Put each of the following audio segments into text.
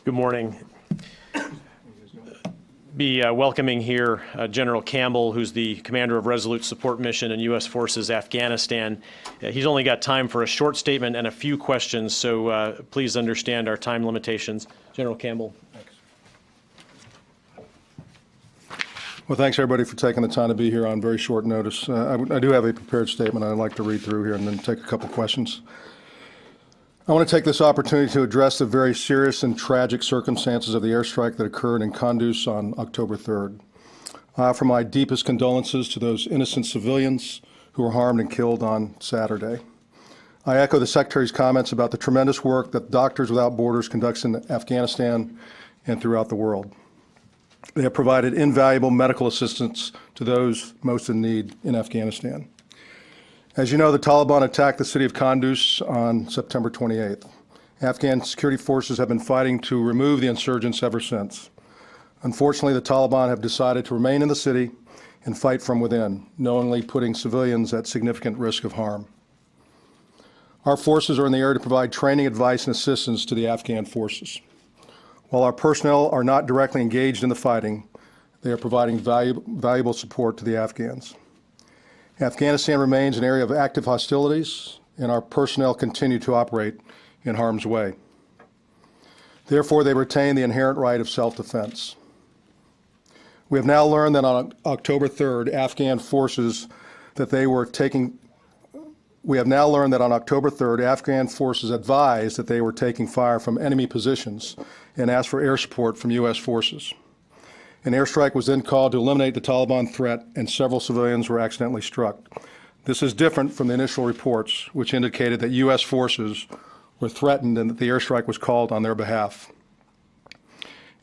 Good morning. Be welcoming here General Campbell, who's the commander of Resolute Support Mission in U.S. Forces Afghanistan. He's only got time for a short statement and a few questions, so please understand our time limitations. General Campbell. Thanks. Well, thanks everybody for taking the time to be here on very short notice. I do have a prepared statement I'd like to read through here and then take a couple questions. I want to take this opportunity to address the very serious and tragic circumstances of the airstrike that occurred in Kunduz on October 3rd. I offer my deepest condolences to those innocent civilians who were harmed and killed on Saturday. I echo the Secretary's comments about the tremendous work that Doctors Without Borders conducts in Afghanistan and throughout the world. They have provided invaluable medical assistance to those most in need in Afghanistan. As you know, the Taliban attacked the city of Kunduz on September 28th. Afghan security forces have been fighting to remove the insurgents ever since. Unfortunately, the Taliban have decided to remain in the city and fight from within, knowingly putting civilians at significant risk of harm. Our forces are in the area to provide training, advice, and assistance to the Afghan forces. While our personnel are not directly engaged in the fighting, they are providing valuable support to the Afghans. Afghanistan remains an area of active hostilities, and our personnel continue to operate in harm's way. Therefore, they retain the inherent right of self-defense. We have now learned that on October 3rd, Afghan forces advised that they were taking fire from enemy positions and asked for air support from U.S. forces. An airstrike was then called to eliminate the Taliban threat, and several civilians were accidentally struck. This is different from the initial reports, which indicated that U.S. forces were threatened and that the airstrike was called on their behalf.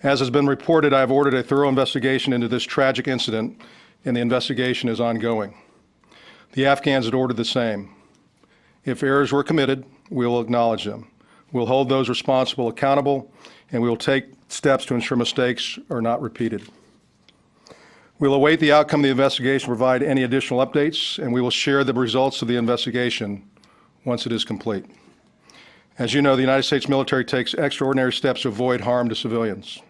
As has been reported, I have ordered a thorough investigation into this tragic incident, and the investigation is ongoing. The Afghans had ordered the same. If errors were committed, we will acknowledge them. We'll hold those responsible accountable, and we will take steps to ensure mistakes are not repeated. We'll await the outcome of the investigation, provide any additional updates, and we will share the results of the investigation once it is complete. As you know, the United States military takes extraordinary steps to avoid harm to civilians.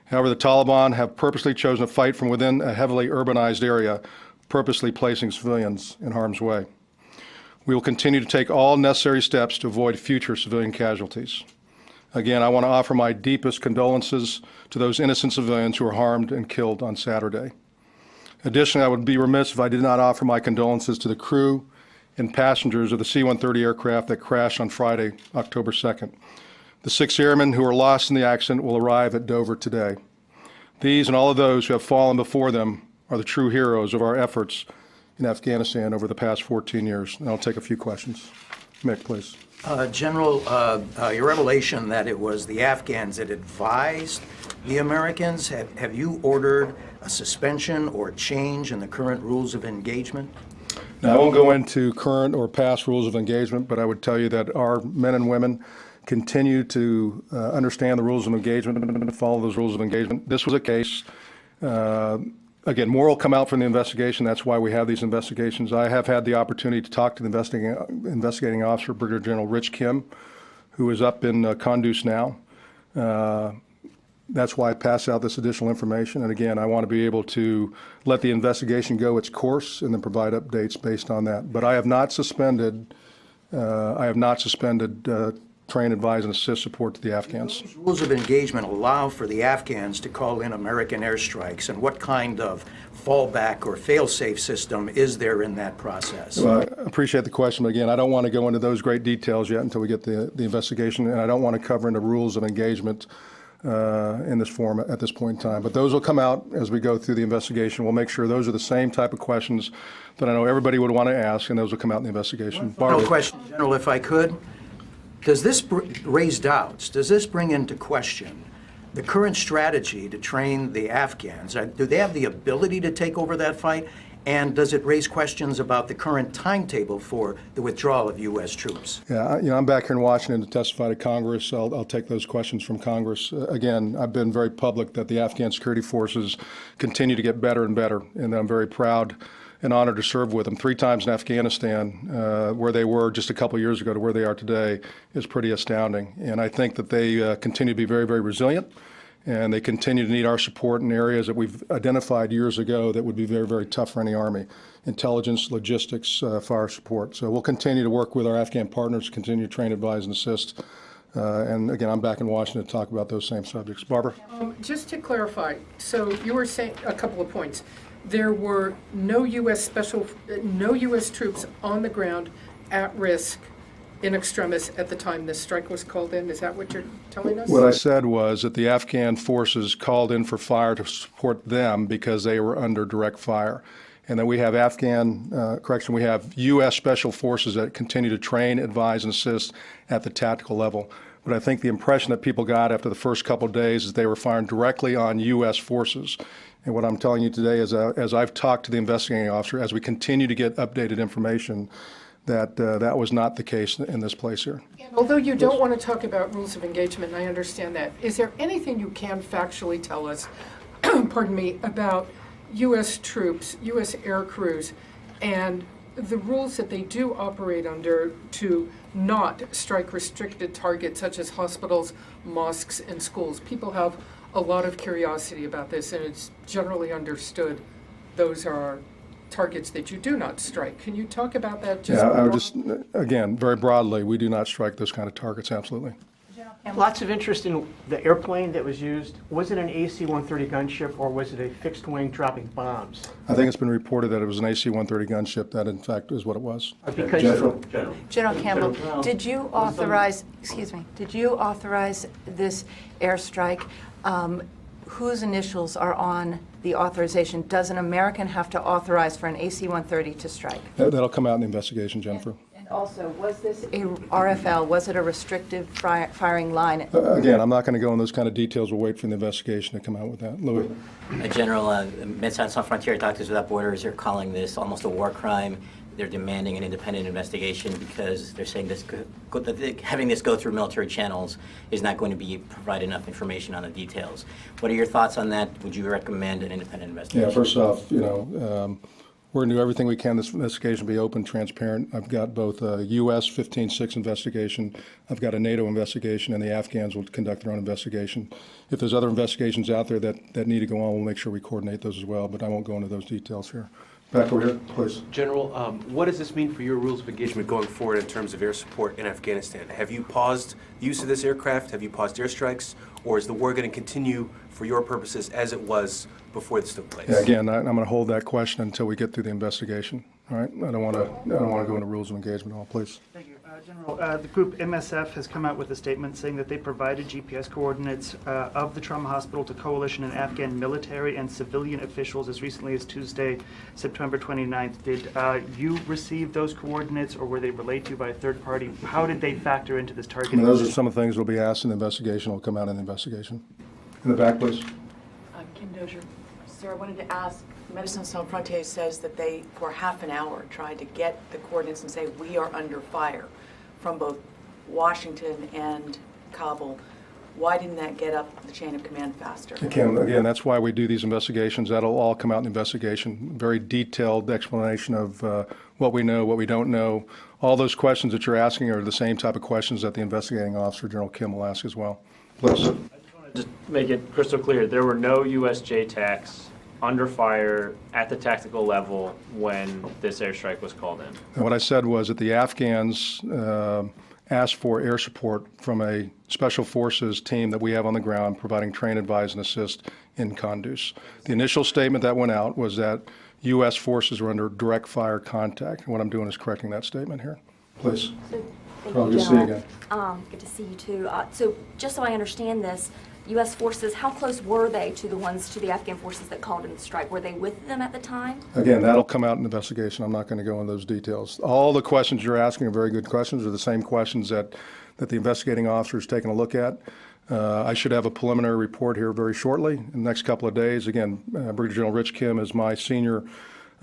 However, the Taliban have purposely chosen to fight from within a heavily urbanized area, purposely placing civilians in harm's way. We will continue to take all necessary steps to avoid future civilian casualties. Again, I want to offer my deepest condolences to those innocent civilians who were harmed and killed on Saturday. Additionally, I would be remiss if I did not offer my condolences to the crew and passengers of the C-130 aircraft that crashed on Friday, October 2nd. The 6 airmen who were lost in the accident will arrive at Dover today. These and all of those who have fallen before them are the true heroes of our efforts in Afghanistan over the past 14 years. And I'll take a few questions. Mick, please. General, your revelation that it was the Afghans that advised the Americans, have you ordered a suspension or change in the current rules of engagement? Now, I won't go into current or past rules of engagement, but I would tell you that our men and women continue to understand the rules of engagement and follow those rules of engagement. This was a case, again, more will come out from the investigation. That's why we have these investigations. I have had the opportunity to talk to the investigating officer, Brigadier General Rich Kim, who is up in Kunduz now. That's why I passed out this additional information. And again, I want to be able to let the investigation go its course and then provide updates based on that. But I have not suspended train, advise, and assist support to the Afghans. Those rules of engagement allow for the Afghans to call in American airstrikes, and what kind of fallback or fail-safe system is there in that process? Well, I appreciate the question, but again, I don't want to go into those great details yet until we get the investigation, and I don't want to cover into rules of engagement in this forum at this point in time. But those will come out as we go through the investigation. We'll make sure those are the same type of questions that I know everybody would want to ask, and those will come out in the investigation. One final question, General, if I could. Does this raise doubts? Does this bring into question the current strategy to train the Afghans? Do they have the ability to take over that fight? And does it raise questions about the current timetable for the withdrawal of U.S. troops? Yeah, I'm back here in Washington to testify to Congress. I'll take those questions from Congress. Again, I've been very public that the Afghan security forces continue to get better and better, and I'm very proud an honor to serve with them. 3 times in Afghanistan, where they were just a couple years ago to where they are today, is pretty astounding. And I think that they continue to be very, very resilient, and they continue to need our support in areas that we've identified years ago that would be very, very tough for any Army: intelligence, logistics, fire support. So we'll continue to work with our Afghan partners, continue to train, advise, and assist. And again, I'm back in Washington to talk about those same subjects. Barbara? Just to clarify, so you were saying a couple of points. There were no U.S. troops on the ground at risk in extremis at the time this strike was called in. Is that what you're telling us? What I said was that the Afghan forces called in for fire to support them because they were under direct fire. And then we have we have U.S. Special Forces that continue to train, advise, and assist at the tactical level. But I think the impression that people got after the first couple of days is they were firing directly on U.S. forces. And what I'm telling you today is, as I've talked to the investigating officer, as we continue to get updated information, that that was not the case in this place here. Although you don't want to talk about rules of engagement, and I understand that, is there anything you can factually tell us, pardon me, about U.S. troops, U.S. air crews, and the rules that they do operate under to not strike restricted targets such as hospitals, mosques, and schools? People have a lot of curiosity about this, and it's generally understood those are targets that you do not strike. Can you talk about that? Yeah, I would just, again, very broadly, we do not strike those kind of targets, absolutely. Lots of interest in the airplane that was used. Was it an AC-130 gunship, or was it a fixed wing dropping bombs? I think it's been reported that it was an AC-130 gunship. That, in fact, is what it was. General Campbell, did you authorize, did you authorize this airstrike? Whose initials are on the authorization? Does an American have to authorize for an AC-130 to strike? That'll come out in the investigation, Jennifer. And also, was this a RFL? Was it a restrictive firing line? Again, I'm not going to go into those kind of details. We'll wait for the investigation to come out with that. Louis? General, Médecins Sans Frontières, Doctors Without Borders are calling this almost a war crime. They're demanding an independent investigation because they're saying having this go through military channels is not going to provide enough information on the details. What are your thoughts on that? Would you recommend an independent investigation? Yeah, first off, we're going to do everything we can this investigation be open, transparent. I've got both a U.S. 15-6 investigation. I've got a NATO investigation, and the Afghans will conduct their own investigation. If there's other investigations out there that need to go on, we'll make sure we coordinate those as well, but I won't go into those details here. Back over here, please. General, what does this mean for your rules of engagement going forward in terms of air support in Afghanistan? Have you paused the use of this aircraft? Have you paused airstrikes? Or is the war going to continue for your purposes as it was before this took place? Yeah, again, I'm going to hold that question until we get through the investigation. All right? I don't want to go into rules of engagement at all, please. Thank you. General, the group MSF has come out with a statement saying that they provided GPS coordinates of the trauma hospital to coalition and Afghan military and civilian officials as recently as Tuesday, September 29th. Did you receive those coordinates, or were they relayed to you by a third party? How did they factor into this targeting? Those are some of the things that will be asked in the investigation. Will come out in the investigation. In the back, please. Kim Dozier. Sir, I wanted to ask, Médecins Sans Frontières says that they, for half an hour, tried to get the coordinates and say, we are under fire from both Washington and Kabul. Why didn't that get up the chain of command faster? Again, that's why we do these investigations. That'll all come out in the investigation. Very detailed explanation of what we know, what we don't know. All those questions that you're asking are the same type of questions that the investigating officer, General Kim, will ask as well. Please. I just want to just make it crystal clear. There were no U.S. JTACs under fire at the tactical level when this airstrike was called in. And what I said was that the Afghans asked for air support from a special forces team that we have on the ground providing train, advise, and assist in Kunduz. The initial statement that went out was that U.S. forces were under direct fire contact. And what I'm doing is correcting that statement here. Please. Thank you, General. Good to see you too. So just so I understand this, U.S. forces, how close were they to the Afghan forces that called in the strike? Were they with them at the time? Again, that'll come out in the investigation. I'm not going to go into those details. All the questions you're asking are very good questions. They're the same questions that the investigating officer is taking a look at. I should have a preliminary report here very shortly, in the next couple of days. Again, Brigadier General Rich Kim is my senior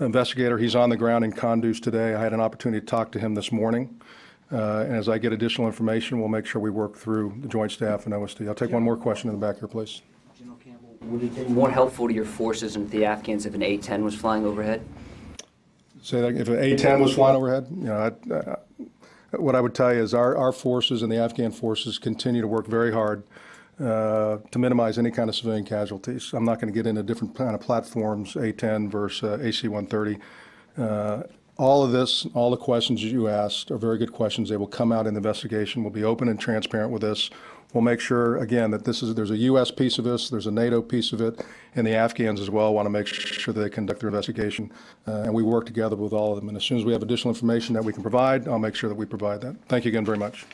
investigator. He's on the ground in Kunduz today. I had an opportunity to talk to him this morning. And as I get additional information, we'll make sure we work through the Joint Staff and OSD. I'll take one more question in the back here, please. General Campbell, would it be more helpful to your forces and the Afghans if an A-10 was flying overhead? Say that, if an A-10 was flying overhead, you know, what I would tell you is our forces and the Afghan forces continue to work very hard to minimize any kind of civilian casualties. I'm not going to get into different kind of platforms, A-10 versus AC-130. All of this, all the questions that you asked are very good questions. They will come out in the investigation. We'll be open and transparent with this. We'll make sure, again, that there's a U.S. piece of this, there's a NATO piece of it, and the Afghans as well want to make sure that they conduct their investigation. And we work together with all of them. And as soon as we have additional information that we can provide, I'll make sure that we provide that. Thank you again very much.